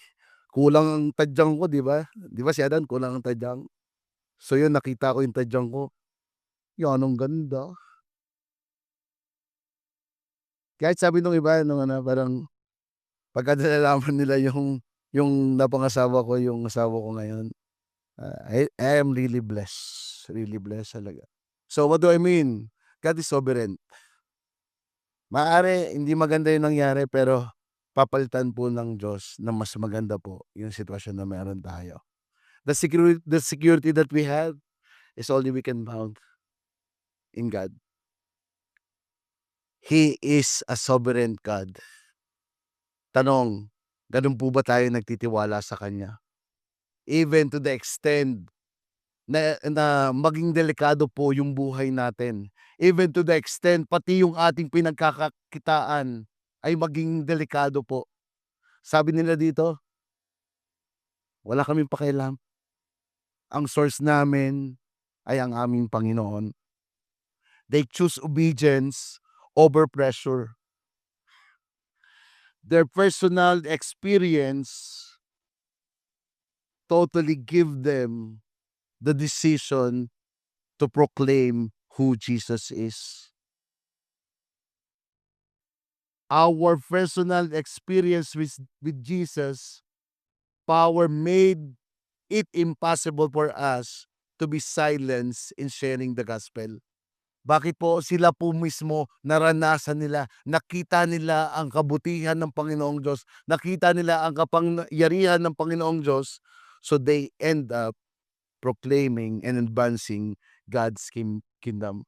kulang ang tadyang ko, 'di ba? 'Di ba si Adan kulang ang tadyang? So yun nakita ko yung tadyang ko, yan ang ganda. Kahit sabi nung iba nung ano parang pagka nalalaman nila yung napangasawa ko, yung asawa ko ngayon, I am really blessed talaga. So what do I mean? God is sovereign. Maaari hindi maganda yung nangyari pero papalitan po ng Diyos na mas maganda po yung sitwasyon na meron tayo. The security that we have is only we can found in God. He is a sovereign God. Tanong, ganun po ba tayo nagtitiwala sa Kanya? Even to the extent na maging delikado po yung buhay natin. Even to the extent pati yung ating pinagkakakitaan ay maging delikado po. Sabi nila dito, wala kaming pakialam. Ang source namin ay ang aming Panginoon. They choose obedience over pressure. Their personal experience totally give them the decision to proclaim who Jesus is. Our personal experience with Jesus power made it impossible for us to be silenced in sharing the gospel. Bakit po? Sila po mismo naranasan nila, nakita nila ang kabutihan ng Panginoong Diyos, nakita nila ang kapangyarihan ng Panginoong Diyos, so they end up proclaiming and advancing God's kingdom.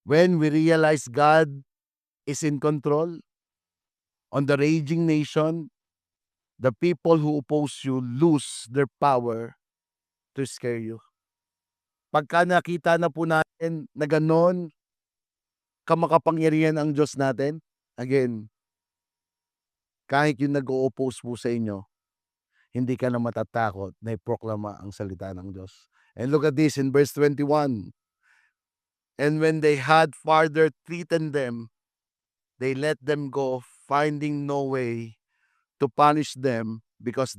When we realize God is in control on the raging nation, the people who oppose you lose their power to scare you. Pagka nakita na po natin na gano'n kamakapangyarihan ang Diyos natin, again, kahit yung nag-o-oppose po sa inyo, hindi ka na matatakot na iproklama ang salita ng Diyos. And look at this in verse 21. And when they had farther threatened them, they let them go, finding no way to punish them because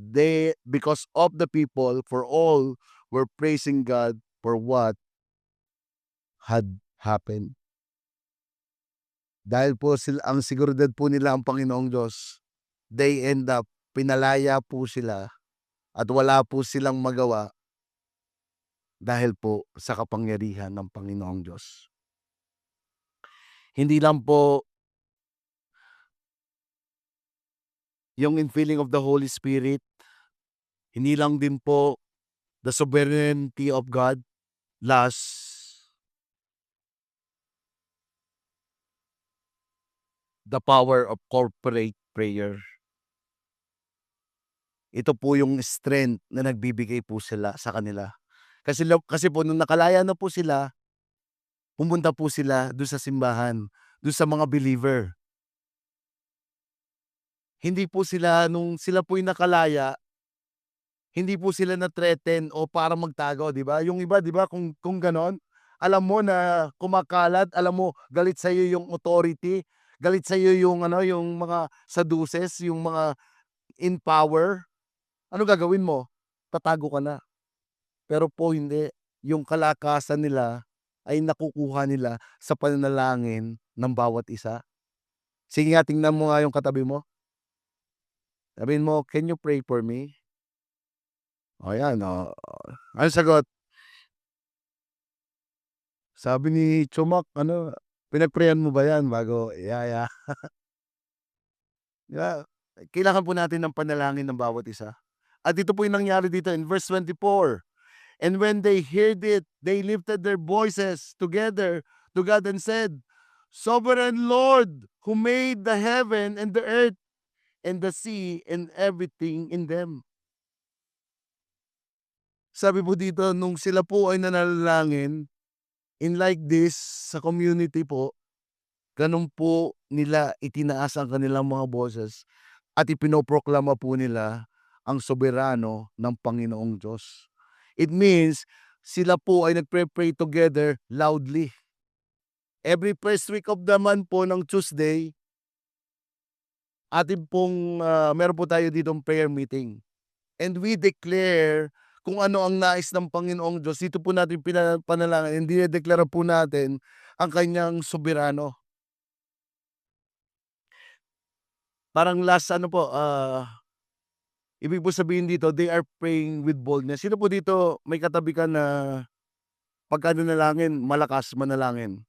of the people, for all were praising God for what had happened. Dahil po ang seguridad po nila ang Panginoong Diyos, they end up, pinalaya po sila at wala po silang magawa dahil po sa kapangyarihan ng Panginoong Diyos. Hindi lang po yung infilling of the Holy Spirit, hindi lang din po the sovereignty of God, last, the power of corporate prayer. Ito po yung strength na nagbibigay po sila sa kanila. Kasi po nung nakalaya na po sila, pumunta po sila doon sa simbahan, doon sa mga believer. Hindi po sila, nung sila po yung nakalaya, hindi po sila na-threaten o para magtago, di ba? Yung iba, di ba, kung ganon, alam mo na kumakalat, alam mo, galit sa iyo yung authority, galit sa iyo yung, yung mga saduces, yung mga in power. Ano gagawin mo? Tatago ka na. Pero po hindi. Yung kalakasan nila ay nakukuha nila sa pananalangin ng bawat isa. Sige nga, tingnan mo nga yung katabi mo. Sabihin mo, can you pray for me? O yan, o. Ano sagot? Sabi ni Chumak, pinag-prayan mo ba yan bago ihaya? Yeah. Kailangan po natin ng panalangin ng bawat isa. At ito po yung nangyari dito in verse 24. And when they heard it, they lifted their voices together to God and said, Sovereign Lord, who made the heaven and the earth and the sea and everything in them. Sabi po dito, nung sila po ay nanalangin, in like this, sa community po, ganun po nila itinaas ang kanilang mga boses at ipinoproklama po nila ang soberano ng Panginoong Diyos. It means, sila po ay nagpre-pray together loudly. Every first week of the month po ng Tuesday, atin pong meron po tayo ditong prayer meeting. And we declare kung ano ang nais ng Panginoong Diyos. Dito po natin pinapanalangin, hindi dinedeklara po natin ang kanyang soberano. Parang last ibig po sabihin dito, they are praying with boldness. Sino po dito may katabi ka na pagka nanalangin, malakas manalangin?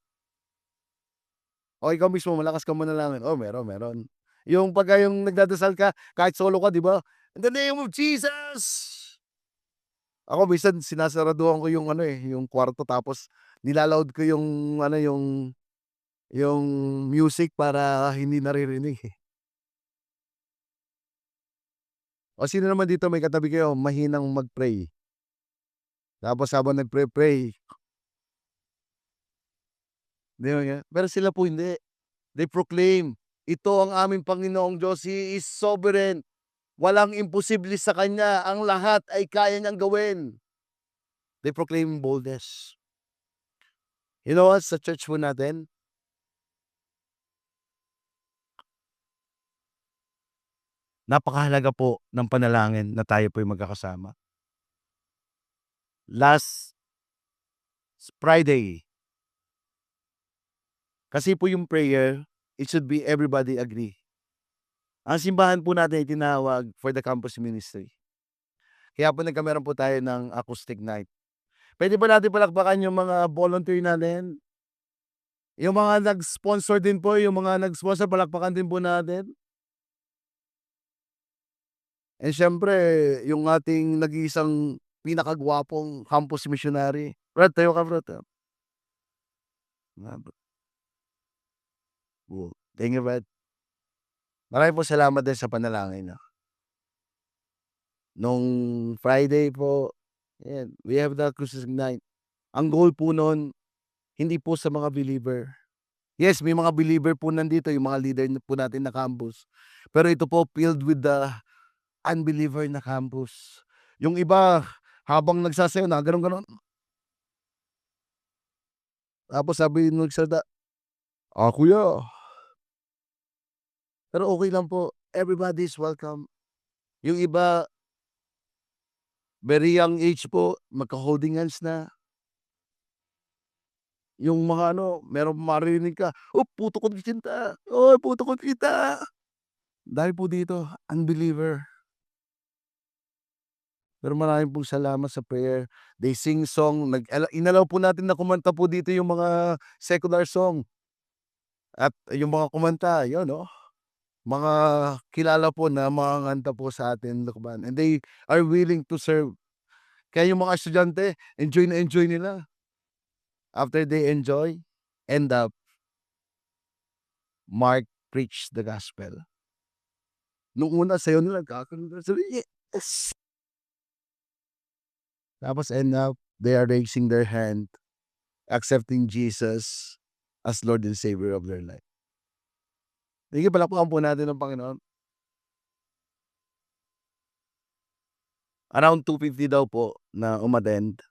O ikaw mismo malakas ka manalangin? Oh, meron. Yung pagka yung nagdadasal ka, kahit solo ka, di ba? In the name of Jesus! Ako minsan sinasaraduhan ko yung yung kwarto tapos nilaloud ko yung yung music para hindi naririnig eh. O sino naman dito may katabi kayo mahinang mag-pray? Tapos habang nagpre-pray, di ba? Pero sila po hindi. They proclaim, ito ang aming Panginoong Diyos, He is sovereign. Walang imposible sa Kanya, ang lahat ay kaya niyang gawin. They proclaim boldness. You know what, sa church po natin, napakahalaga po ng panalangin na tayo po'y magkakasama. Last Friday, kasi po yung prayer, it should be everybody agree. Ang simbahan po natin ay tinawag for the campus ministry. Kaya po nagkameron po tayo ng acoustic night. Puwede ba natin palakpakan yung mga volunteer natin? Yung mga nag-sponsor din po, yung mga nag-sponsor palakpakan din po natin. And siyempre yung ating nag-iisang pinakagwapong campus missionary. Brad, tayo ka bro, tayo. Thank you, Brad. Maraming po salamat din sa panalangin, 'no. Nung Friday po, ayan, we have the Crucis Night. Ang goal po nun, hindi po sa mga believer. Yes, may mga believer po nandito, yung mga leader po natin na campus. Pero ito po filled with the unbeliever na campus. Yung iba, habang nagsasayaw na gano'n. Tapos sabi nung nagsalita, kuya." Pero okey lang po, everybody is welcome. Yung iba, very young age po, magho-holding hands na. Yung mga ano, meron maririnig ka, "Oh, puto ko kinta, oy puto ko kita." Dahil po dito, unbeliever. Pero maraming pong salamat sa prayer. They sing song, inalaw po natin na kumanta po dito yung mga secular song. At yung mga kumanta, yun, oh, mga kilala po na mga kanta po sa atin lukban, and they are willing to serve. Kaya yung mga estudyante, enjoy na enjoy nila. After they enjoy, end up, Mark preach the gospel. Nung una sayaw nila, sabi, "Yes!" Tapos end up, they are raising their hand, accepting Jesus as Lord and Savior of their life. Sige, palakpakan po natin ang Panginoon. Around 250 daw po na umattend.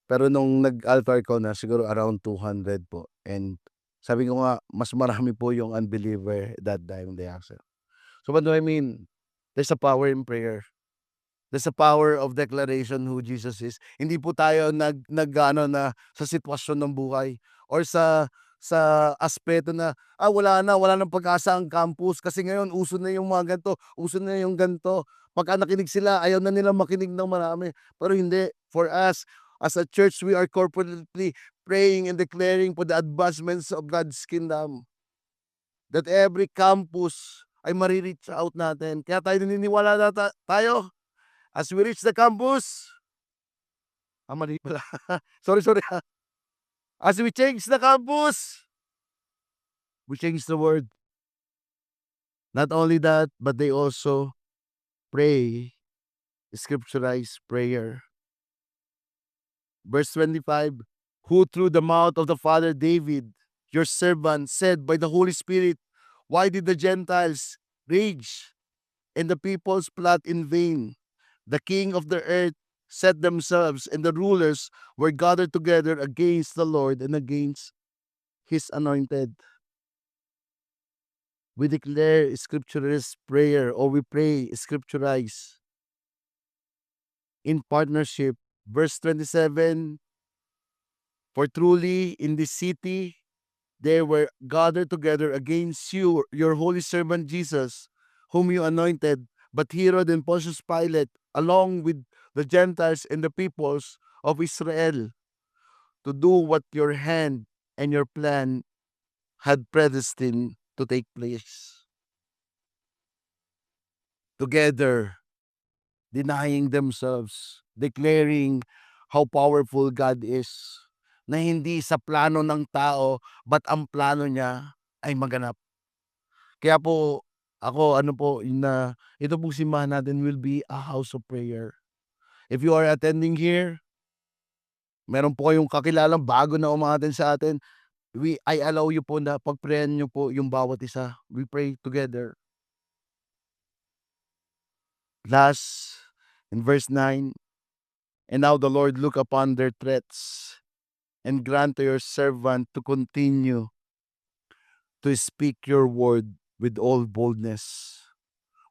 Pero nung nag-altar call na, siguro around 200 po, and sabi ko nga, mas marami po yung unbeliever that time they accept. So what do I mean? There's a power in prayer. There's a power of declaration who Jesus is. Hindi po tayo nag-ano na sa sitwasyon ng buhay or sa aspeto na, wala na, wala ng pag-asa ang campus kasi ngayon uso na yung mga ganito, uso na yung ganito. Pagka nakinig sila, ayaw na nilang makinig ng marami. Pero hindi, for us, as a church, we are corporately praying and declaring for the advancements of God's kingdom. That every campus ay mari-reach out natin. Kaya tayo naniniwala na tayo. As we reach the campus, mali pala. Sorry. As we change the campus, we change the world. Not only that, but they also pray, scripturized prayer. Verse 25, who through the mouth of the father David, your servant, said by the Holy Spirit, why did the Gentiles rage and the peoples plot in vain? The king of the earth set themselves, and the rulers were gathered together against the Lord and against his anointed. We declare scripturalized prayer, or we pray scripturize in partnership. Verse 27, for truly in this city they were gathered together against you, your holy servant Jesus, whom you anointed. But Herod and Pontius Pilate, along with the Gentiles and the peoples of Israel, to do what your hand and your plan had predestined to take place. Together, denying themselves, declaring how powerful God is, na hindi sa plano ng tao, but ang plano niya ay maganap. Kaya po, ako ano po, na ito pong simbahan natin will be a house of prayer. If you are attending here, meron po kayong kakilalang bago na umattend sa atin, I allow you po na pag-prayan niyo po yung bawat isa. We pray together. Last, in verse 9, and now the Lord look upon their threats and grant to your servant to continue to speak your word with all boldness,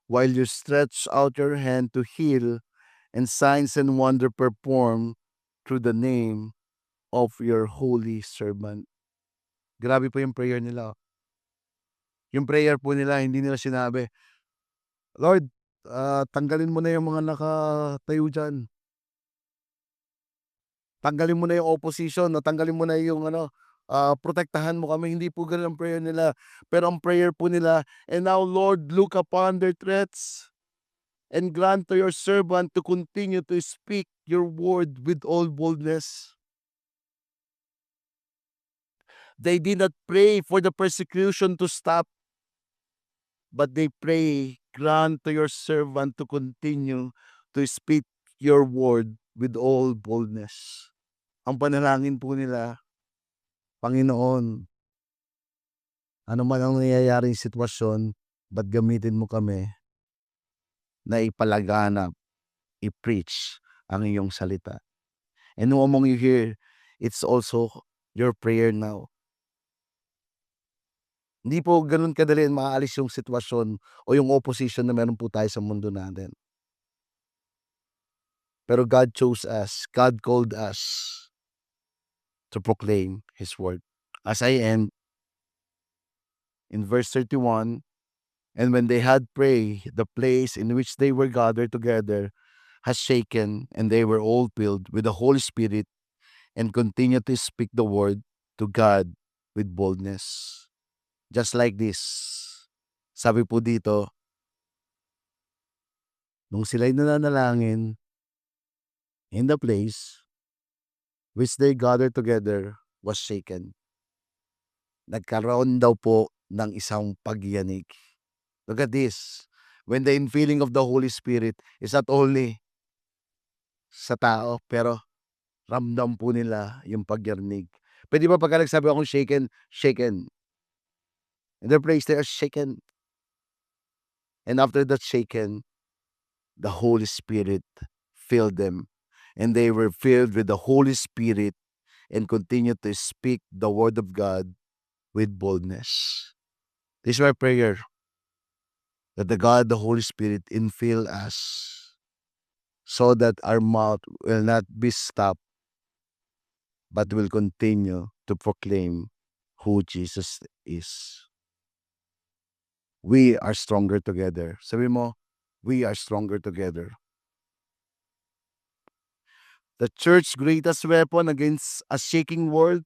while you stretch out your hand to heal, and signs and wonder perform through the name of your holy servant. Grabe po yung prayer nila. Yung prayer po nila hindi nila sinabi, "Lord, tanggalin mo na yung mga nakatayo diyan. Tanggalin mo na yung opposition o tanggalin mo na yung ano, protektahan mo kami." Hindi po gano'n ang prayer nila. Pero ang prayer po nila, "And now Lord, look upon their threats and grant to your servant to continue to speak your word with all boldness." They did not pray for the persecution to stop, but they pray, "Grant to your servant to continue to speak your word with all boldness." Ang panalangin po nila, "Panginoon, ano man ang nangyayaring sitwasyon, ba't gamitin mo kami na ipalaganap, i-preach ang iyong salita." And who among you here, it's also your prayer now. Hindi po gano'n kadali maaalis yung sitwasyon o yung opposition na meron po tayo sa mundo natin. Pero God chose us, God called us to proclaim His word. As I end in verse 31, "And when they had prayed, the place in which they were gathered together has shaken, and they were all filled with the Holy Spirit and continued to speak the word to God with boldness." Just like this. Sabi po dito, nung sila'y nananalangin in the place which they gathered together was shaken. Nagkaroon daw po ng isang pagyanig. Look at this. When the infilling of the Holy Spirit is not only sa tao, pero ramdam po nila yung pagyanig. Puwede ba pagka nagsabi akong shaken, shaken. In their place, they are shaken. And after that shaken, the Holy Spirit filled them. And they were filled with the Holy Spirit and continued to speak the word of God with boldness. This is my prayer, that the God, the Holy Spirit, infill us so that our mouth will not be stopped, but will continue to proclaim who Jesus is. We are stronger together. Sabi mo, we are stronger together. The church's greatest weapon against a shaking world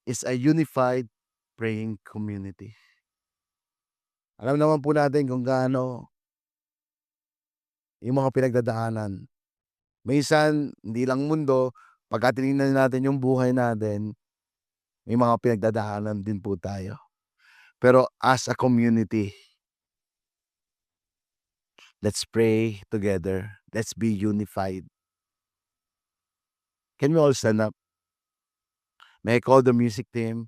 is a unified praying community. Alam naman po natin kung gaano yung mga pinagdadaanan. Minsan, hindi lang mundo, pagka tinignan natin yung buhay natin, may mga pinagdadaanan din po tayo. Pero as a community, let's pray together. Let's be unified. Can we all stand up? May I call the music team?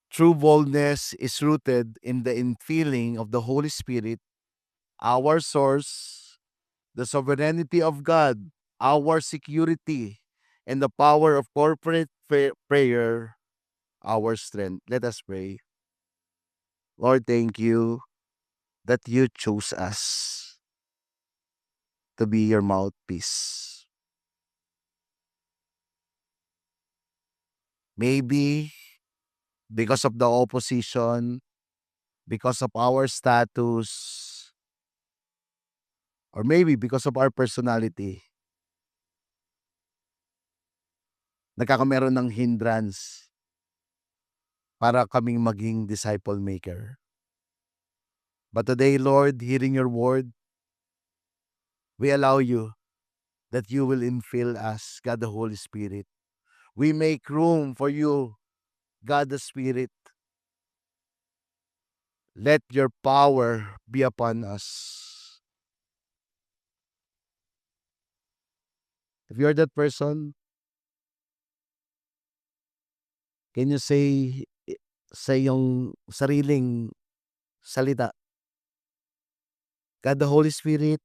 True boldness is rooted in the infilling of the Holy Spirit, our source, the sovereignty of God, our security, and the power of corporate prayer, our strength. Let us pray. Lord, thank you that you chose us to be your mouthpiece. Maybe because of the opposition, because of our status, or maybe because of our personality, nagkakameron ng hindrance para kaming maging disciple maker. But today, Lord, hearing your word, we allow you that you will infill us, God the Holy Spirit. We make room for you, God the Spirit. Let your power be upon us. If you're that person, can you say sa iyong sariling salita, God the Holy Spirit,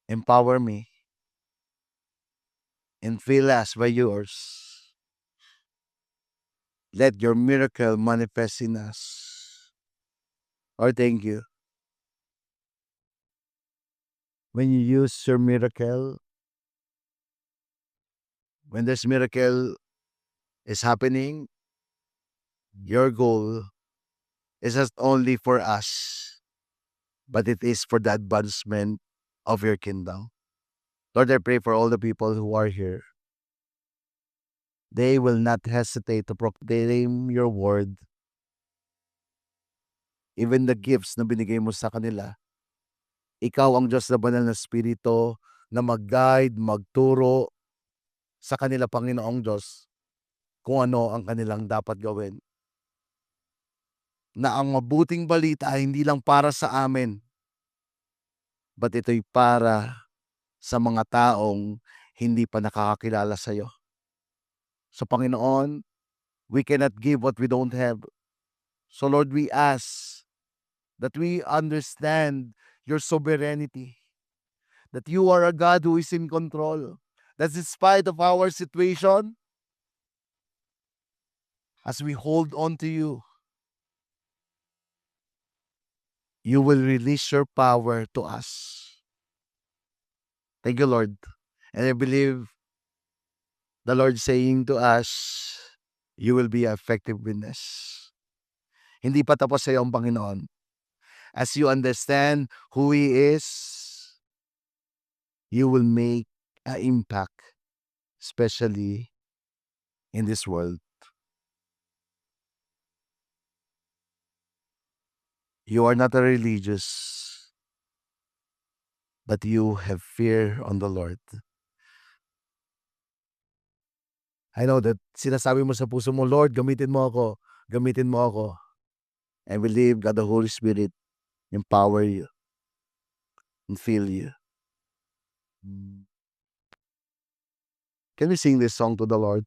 empower me and fill us by yours. Let your miracle manifest in us. Lord, thank you. When you use your miracle, when this miracle is happening, Your goal is not only for us, but it is for the advancement of your kingdom. Lord, I pray for all the people who are here. They will not hesitate to proclaim your word. Even the gifts na binigay mo sa kanila. Ikaw ang Diyos na banal na Espiritu na mag-guide, magturo sa kanila, Panginoong Diyos, kung ano ang kanilang dapat gawin. Na ang mabuting balita ay hindi lang para sa amin, but ito'y para sa mga taong hindi pa nakakakilala sa iyo. So Panginoon, we cannot give what we don't have. So Lord, we ask that we understand your sovereignty, that you are a God who is in control, that in spite of our situation, as we hold on to you, you will release your power to us. Thank you, Lord. And I believe the Lord saying to us, you will be an effective witness. Hindi pa tapos sa iyo ang Panginoon. As you understand who He is, you will make an impact, especially in this world. You are not a religious, but you have fear on the Lord. I know that sinasabi mo sa puso mo, Lord, gamitin mo ako, gamitin mo ako. And believe God the Holy Spirit empower you and fill you. Can we sing this song to the Lord?